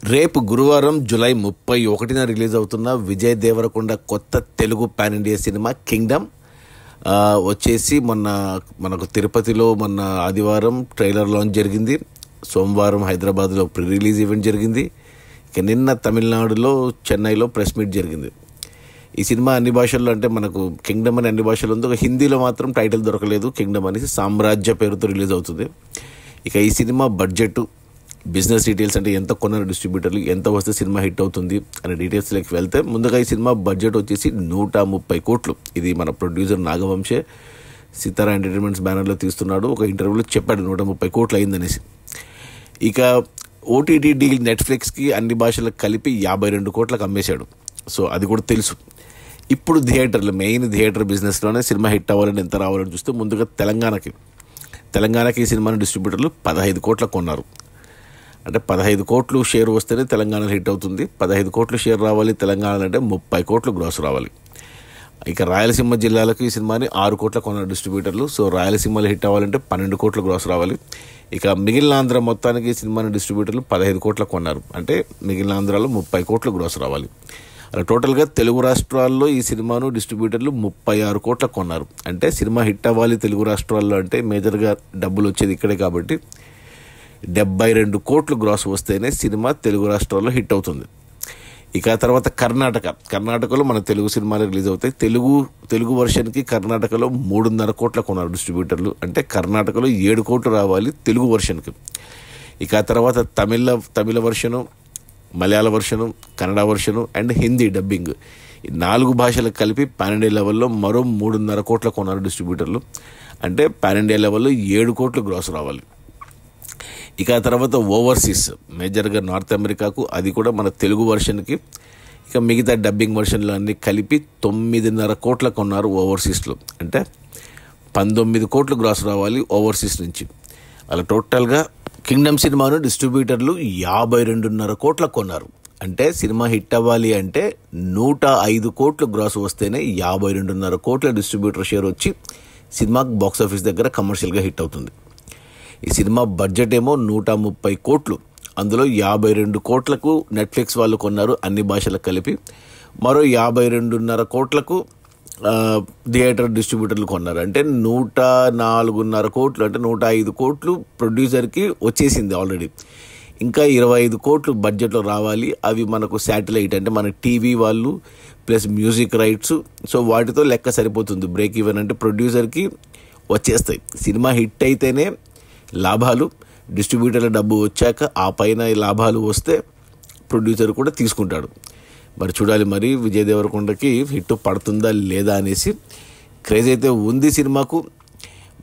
రేపు గురువారం July 31న release అవుతున్న విజయ్ దేవరకొండ కొత్త Telugu pan India cinema Kingdom వచ్చేసి మనకు తిరుపతిలో ఆదివారం ట్రైలర్ లాంచ్ జరిగింది. సోమవారం హైదరాబాద్లో ప్రీ రిలీజ్ ఈవెంట్ జరిగింది. ఇక నిన్న తమిళనాడులో చెన్నైలో ప్రెస్ మీట్ జరిగింది. ఈ సినిమా అన్ని భాషల్లో అంటే మనకు కింగ్డమ్ అని అన్ని భాషల్లో ఉంది. ఒక హిందీలో మాత్రం టైటిల్ దొరకలేదు. కింగ్డమ్ అనేసి సామ్రాజ్య పేరుతో రిలీజ్ అవుతుంది. ఇక ఈ సినిమా బడ్జెట్, బిజినెస్ డీటెయిల్స్ అంటే ఎంత కొన్నారు డిస్ట్రిబ్యూటర్లు, ఎంత వస్తే సినిమా హిట్ అవుతుంది అనే డీటెయిల్స్లోకి వెళ్తే ముందుగా ఈ సినిమా బడ్జెట్ వచ్చేసి 130 కోట్లు. ఇది మన ప్రొడ్యూసర్ నాగవంశే సితారా ఎంటర్టైన్మెంట్స్ బ్యానర్లో తీస్తున్నాడు. ఒక ఇంటర్వ్యూలో చెప్పాడు 130 కోట్లు అయిందనేసి. ఇక ఓటీటీ డీల్ నెట్ఫ్లిక్స్కి అన్ని భాషలకు కలిపి 52 కోట్లకు అమ్మేశాడు. సో అది కూడా తెలుసు. ఇప్పుడు మెయిన్ థియేటర్ బిజినెస్లోనే సినిమా హిట్ అవ్వాలని ఎంత రావాలని చూస్తే ముందుగా తెలంగాణకి ఈ సినిమాని డిస్ట్రిబ్యూటర్లు 15 కోట్లకు కొన్నారు. అంటే 15 కోట్లు షేర్ వస్తేనే తెలంగాణలో హిట్ అవుతుంది. 15 కోట్లు షేర్ రావాలి తెలంగాణలో అంటే 30 కోట్లు గ్రాస్ రావాలి. ఇక రాయలసీమ జిల్లాలకు ఈ సినిమాని 6 కోట్ల కొన్నారు డిస్ట్రిబ్యూటర్లు. సో రాయలసీమలో హిట్ అవ్వాలంటే 12 కోట్లు గ్రాస్ రావాలి. ఇక మిగిలిన ఆంధ్ర మొత్తానికి ఈ సినిమాని డిస్ట్రిబ్యూటర్లు 15 కోట్లకు కొన్నారు. అంటే మిగిలిన ఆంధ్రాలో 30 కోట్లు గ్రాస్ రావాలి. అలా టోటల్గా తెలుగు రాష్ట్రాల్లో ఈ సినిమాను డిస్ట్రిబ్యూటర్లు 36 కోట్లకు కొన్నారు. అంటే సినిమా హిట్ అవ్వాలి తెలుగు రాష్ట్రాల్లో అంటే మేజర్గా డబ్బులు వచ్చేది ఇక్కడే కాబట్టి 72 కోట్లు గ్రాస్ వస్తేనే సినిమా తెలుగు రాష్ట్రాల్లో హిట్ అవుతుంది. ఇక తర్వాత కర్ణాటకలో మన తెలుగు సినిమాలు రిలీజ్ అవుతాయి. తెలుగు వర్షన్కి కర్ణాటకలో 3.5 కోట్ల కొన్నారు డిస్ట్రిబ్యూటర్లు. అంటే కర్ణాటకలో 7 కోట్లు రావాలి తెలుగు వర్షన్కి. ఇక తర్వాత తమిళ వర్షను, మలయాళ వర్షను, కన్నడ వర్షను అండ్ హిందీ డబ్బింగ్ ఈ 4 భాషలకు కలిపి పాన్ ఇండియా లెవెల్లో మరో 3.5 కోట్ల కొన్నారు డిస్ట్రిబ్యూటర్లు. అంటే పాన్ ఇండియా లెవెల్లో 7 కోట్లు గ్రాస్ రావాలి. ఇక తర్వాత ఓవర్సీస్ మేజర్గా నార్త్ అమెరికాకు, అది కూడా మన తెలుగు వర్షన్కి, ఇక మిగతా డబ్బింగ్ వర్షన్లు అన్నీ కలిపి 9.5 కోట్ల కొన్నారు ఓవర్సీస్లో. అంటే 19 కోట్లు గ్రాస్ రావాలి ఓవర్సీస్ నుంచి. అలా టోటల్గా కింగ్డమ్ సినిమాను డిస్ట్రిబ్యూటర్లు 52.5 కోట్ల కొన్నారు. అంటే సినిమా హిట్ అవ్వాలి అంటే 105 కోట్లు గ్రాస్ వస్తేనే 52.5 కోట్ల డిస్ట్రిబ్యూటర్ షేర్ వచ్చి సినిమాకి బాక్సాఫీస్ దగ్గర కమర్షియల్గా హిట్ అవుతుంది. ఈ సినిమా బడ్జెట్ ఏమో 130 కోట్లు. అందులో 52 కోట్లకు నెట్ఫ్లిక్స్ వాళ్ళు కొన్నారు అన్ని భాషలకు కలిపి. మరో 52.5 కోట్లకు థియేటర్ డిస్ట్రిబ్యూటర్లు కొన్నారు. అంటే 104.5 కోట్లు, అంటే 105 కోట్లు ప్రొడ్యూసర్కి వచ్చేసింది ఆల్రెడీ. ఇంకా 25 కోట్లు బడ్జెట్లో రావాలి. అవి మనకు శాటిలైట్ అంటే మన టీవీ వాళ్ళు ప్లస్ మ్యూజిక్ రైట్స్. సో వాటితో లెక్క సరిపోతుంది. బ్రేక్ ఈవెన్ అంటే ప్రొడ్యూసర్కి వచ్చేస్తాయి. సినిమా హిట్ అయితేనే లాభాలు, డిస్ట్రిబ్యూటర్ల డబ్బు వచ్చాక ఆ పైన లాభాలు వస్తే ప్రొడ్యూసర్ కూడా తీసుకుంటాడు. మరి చూడాలి మరి విజయ్ దేవరకొండకి హిట్ పడుతుందా లేదా అనేసి. క్రేజ్ అయితే ఉంది సినిమాకు.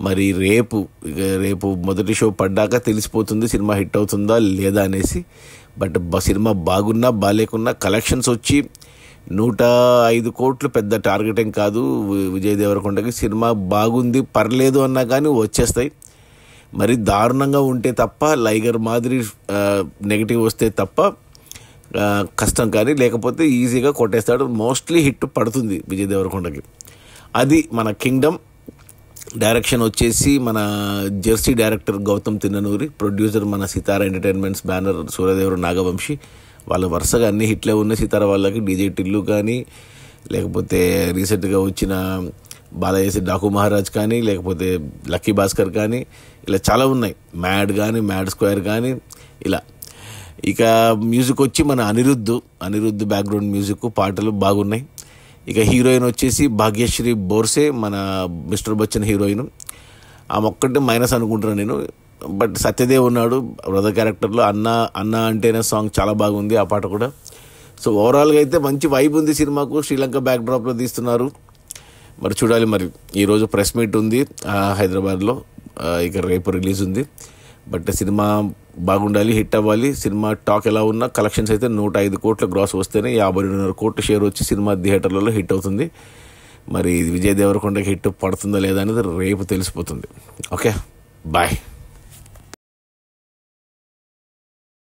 మరి రేపు మొదటి షో పడ్డాక తెలిసిపోతుంది సినిమా హిట్ అవుతుందా లేదా అనేసి. బట్ సినిమా బాగున్నా బాగాలేకున్నా కలెక్షన్స్ వచ్చి 105 కోట్లు పెద్ద టార్గెట్ ఏం కాదు విజయ్ దేవరకొండకి. సినిమా బాగుంది పర్లేదు అన్నా కానీ వచ్చేస్తాయి. మరి దారుణంగా ఉంటే తప్ప, లైగర్ మాదిరి నెగిటివ్ వస్తే తప్ప కష్టం. కానీ లేకపోతే ఈజీగా కొట్టేస్తాడు. మోస్ట్లీ హిట్ పడుతుంది విజయ్ దేవరకొండకి. అది మన కింగ్డమ్. డైరెక్షన్ వచ్చేసి మన jersey director Gautam Tinnanuri, producer మన సితారా ఎంటర్టైన్మెంట్స్ బ్యానర్ సూర్యదేవరు నాగవంశి. వాళ్ళు వరుసగా అన్ని హిట్లే ఉన్నాయి సితారా వాళ్ళకి. డీజే టిల్లు కానీ, లేకపోతే రీసెంట్గా వచ్చిన బాలయేసి డాకు మహారాజ్ కానీ, లేకపోతే లక్కీ భాస్కర్ కానీ, ఇలా చాలా ఉన్నాయి. మ్యాడ్ స్క్వేర్ కానీ ఇలా. ఇక మ్యూజిక్ వచ్చి మన అనిరుద్ధ్ బ్యాక్గ్రౌండ్ మ్యూజిక్, పాటలు బాగున్నాయి. ఇక హీరోయిన్ వచ్చేసి భాగ్యశ్రీ బోర్సే, మన మిస్టర్ బచ్చన్ హీరోయిన్. ఆమె ఒక్కటే మైనస్ అనుకుంటున్నాను నేను. బట్ సత్యదేవ్ ఉన్నాడు బ్రదర్ క్యారెక్టర్లో. అన్న అంటేనే సాంగ్ చాలా బాగుంది, ఆ పాట కూడా. సో ఓవరాల్గా అయితే మంచి వైబ్ ఉంది సినిమాకు. శ్రీలంక బ్యాక్ డ్రాప్లో తీస్తున్నారు. మరి చూడాలి. మరి ఈరోజు ప్రెస్ మీట్ ఉంది హైదరాబాద్లో. ఇక రేపు రిలీజ్ ఉంది. బట్ సినిమా బాగుండాలి, హిట్ అవ్వాలి. సినిమా టాక్ ఎలా ఉన్నా కలెక్షన్స్ అయితే 105 కోట్ల గ్రాస్ వస్తేనే 52.5 కోట్ల షేర్ వచ్చి సినిమా థియేటర్లలో హిట్ అవుతుంది. మరి విజయ్ దేవరకొండకి హిట్ పడుతుందా లేదా అనేది రేపు తెలిసిపోతుంది. Okay, bye.